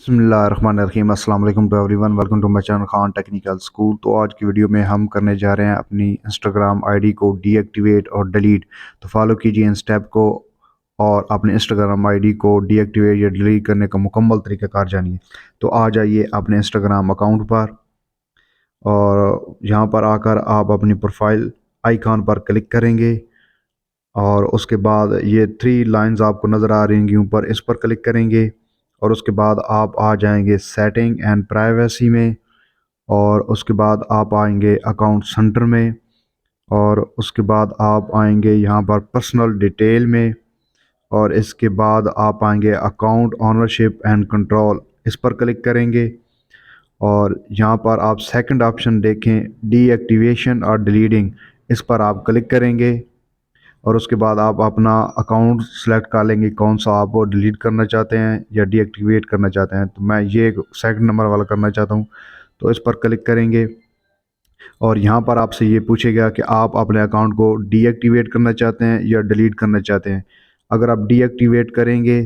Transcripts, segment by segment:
बिस्मिल्लाहिर्रहमानिर्रहीम अस्सलाम वालेकुम to everyone, welcome to my channel Khan technical school. तो आज की वीडियो में हम करने जा रहे हैं अपनी इंस्टाग्राम आईडी को डीएक्टिवेट और डिलीट। तो फॉलो कीजिए इन स्टेप को और अपने इंस्टाग्राम आईडी को डीएक्टिवेट या डिलीट करने का मुकम्मल तरीक़ाकार जानिए। तो आ जाइए अपने इंस्टाग्राम अकाउंट पर और यहाँ पर आकर आप अपनी प्रोफाइल आइकॉन पर क्लिक करेंगे और उसके बाद ये 3 लाइंस आपको नज़र आ रही होंगी ऊपर, इस पर क्लिक करेंगे और उसके बाद आप आ जाएंगे सेटिंग एंड प्राइवेसी में और उसके बाद आप आएंगे अकाउंट सेंटर में और उसके बाद आप आएंगे यहाँ पर पर्सनल डिटेल में और इसके बाद आप आएंगे अकाउंट ओनरशिप एंड कंट्रोल, इस पर क्लिक करेंगे और यहाँ पर आप सेकंड ऑप्शन देखें डीएक्टिवेशन और डिलीटिंग, इस पर आप क्लिक करेंगे और उसके बाद आप अपना अकाउंट सेलेक्ट कर लेंगे कौन सा आप वो डिलीट करना चाहते हैं या डीएक्टिवेट करना चाहते हैं। तो मैं ये सेकंड नंबर वाला करना चाहता हूँ, तो इस पर क्लिक करेंगे और यहाँ पर आपसे ये पूछेगा कि आप अपने अकाउंट को डीएक्टिवेट करना चाहते हैं या डिलीट करना चाहते हैं। अगर आप डीएक्टिवेट करेंगे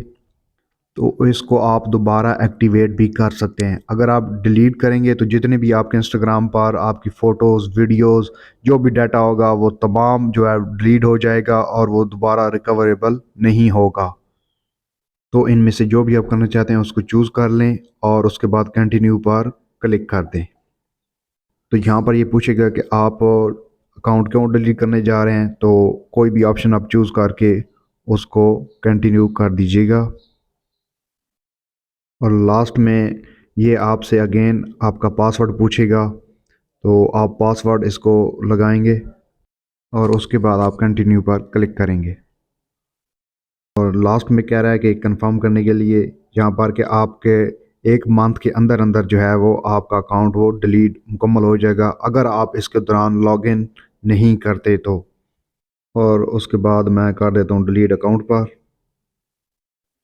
तो इसको आप दोबारा एक्टिवेट भी कर सकते हैं। अगर आप डिलीट करेंगे तो जितने भी आपके इंस्टाग्राम पर आपकी फ़ोटोज़, वीडियोज़, जो भी डाटा होगा वो तमाम जो है डिलीट हो जाएगा और वो दोबारा रिकवरेबल नहीं होगा। तो इनमें से जो भी आप करना चाहते हैं उसको चूज़ कर लें और उसके बाद कंटिन्यू पर क्लिक कर दें। तो यहाँ पर ये पूछेगा कि आप अकाउंट क्यों डिलीट करने जा रहे हैं, तो कोई भी ऑप्शन आप चूज़ करके उसको कंटिन्यू कर दीजिएगा और लास्ट में ये आपसे अगेन आपका पासवर्ड पूछेगा, तो आप पासवर्ड इसको लगाएंगे और उसके बाद आप कंटिन्यू पर क्लिक करेंगे और लास्ट में कह रहा है कि कंफर्म करने के लिए यहाँ पर कि आपके 1 मंथ के अंदर अंदर जो है वो आपका अकाउंट वो डिलीट मुकम्मल हो जाएगा अगर आप इसके दौरान लॉगिन नहीं करते तो। और उसके बाद मैं कर देता हूँ डिलीट अकाउंट पर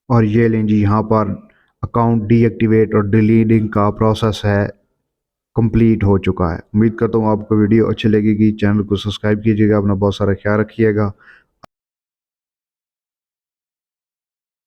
और ये लें जी, यहाँ पर अकाउंट डीएक्टिवेट और डिलीटिंग का प्रोसेस है कंप्लीट हो चुका है। उम्मीद करता हूँ आपको वीडियो अच्छी लगेगी। चैनल को सब्सक्राइब कीजिएगा, अपना बहुत सारा ख्याल रखिएगा।